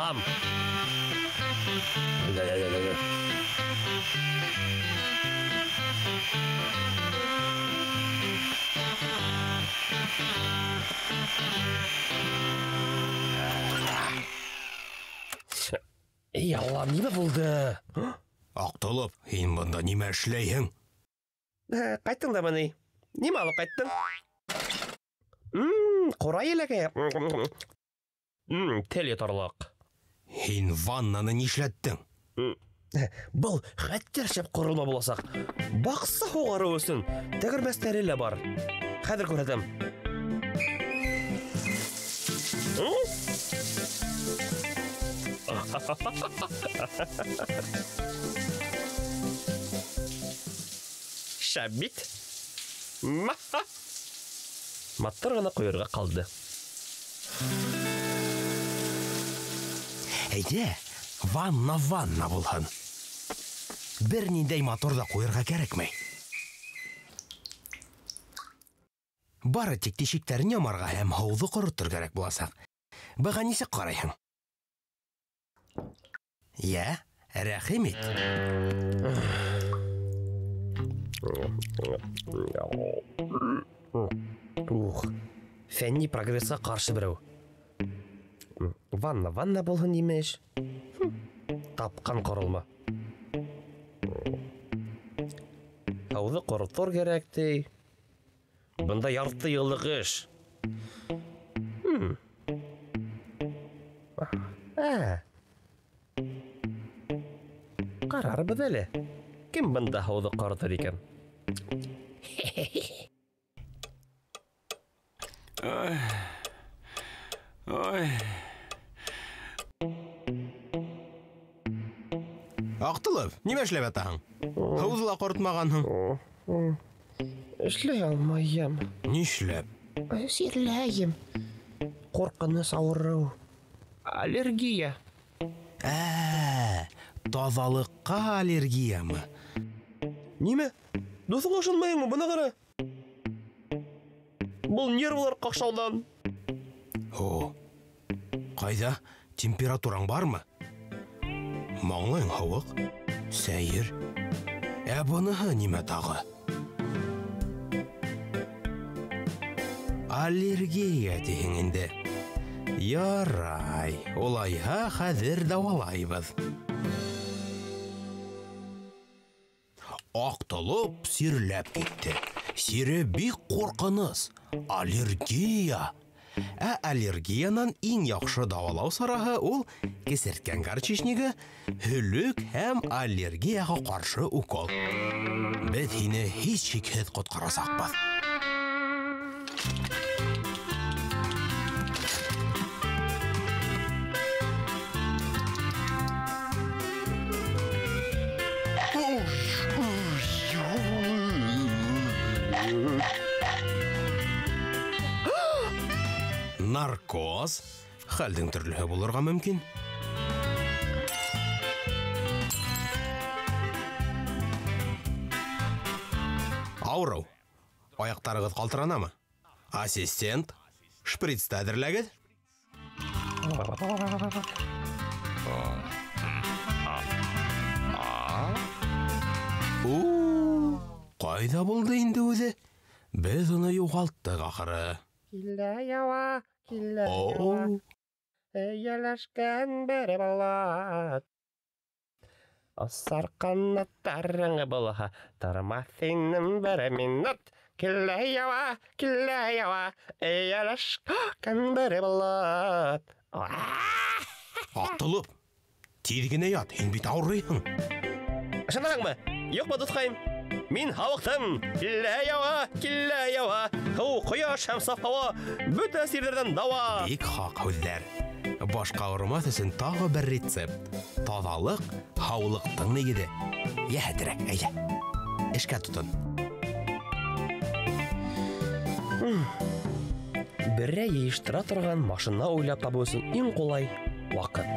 алам. Ей Алла, неме болды? Ақтолып, һин бында нимә эшләйһең? Қайттың да мені. Неме алып қайттың? Қурай елеге. Тел етарлық. Һин ваннаны нишләттең? Бұл хәттершеп құрылма боласақ. Бақсы хоғары өсін. Тәгірмәстәрі лә бар. Хәдір көрәдім. Шәббит. Маттыр ғана қойырға қалды. Әйде, ванна булһын. Бер ниндәй моторда қойырға кәрәкмәй. Бары тик тишектәрен ямарға һәм һауҙы ҡоротор кәрәк буласаҡ. Быға нисек ҡарайһың? Йә, рәхим ит. Фәнни прогрессқа қаршы біреу. Ванна болғын немеш. Тапқан құрылма. Һауҙы ҡоротор кәрәктей. Бында ярты йыллыҡ эш. Ҡарарбыҙ әле. Кем бында һауҙы ҡоротор икән? Ақтылып, нимә эшләп ятаһың? Һауҙы ла ҡоротмағанһың. Эшләй алмайым. Нишләп? Сирләйем. Ҡурҡыныс ауырыу. Аллергия. Таҙалыҡҡа аллергиямы? Нимә? Дуҫың ышанмайыңмы? Бына ҡара. Был нервлар ҡаҡшауҙан. Ҡайҙа? Температураң бармы? Маңлайың һыуыҡ, сәйер. Быныһы нимә тағы? Аллергия тиһең инде. Ярай, улайһа хәҙер дауалайбыҙ. Ақтолоп сирләп китте. Сире бик ҡурҡыныс. Аллергия. Аллергиянан иң яҡшы дауалау сараһы ул кесерткән горчичниге, һөлөк һәм аллергияға ҡаршы укол. Беҙ һине һис шикһеҙ ҡотҡарасаҡбыҙ. Наркоз хәлдең төрлөһө булырға мөмкин. Ауырыу. Аяҡтарығыҙ ҡалтыранамы? Ассистент, шприцты әҙерләгеҙ. Ҡайҙа булды инде үҙе? Беҙ уны юғалттыҡ ахыры. Килә яуа, эйәләшкән бер бала. Асар ҡанаттарың булһа, тормаҫ инем бер минут. Килә яуа, эйәләшкән бер бала. Ақтылып, тиҙ генә ят, һин бит ауырыйһың. Ышанаһыңмы? Юҡмы, дуҫҡайым? Мин һауыҡтым. Килә яуа, һыу, ҡояш һәм саф һауа, бөтә сирҙәрҙән дауа. Бик хаҡ һүҙҙәр. Башҡа ауырымаҫ өсөн тағы бер рецепт. Таҙалыҡ һаулыҡтың нигеҙе. Йәһәтерәк, әйҙә. Эшкә тотон. Берәй йыйыштыра торған машина уйлап табыу өсөн иң ҡулай ваҡыт.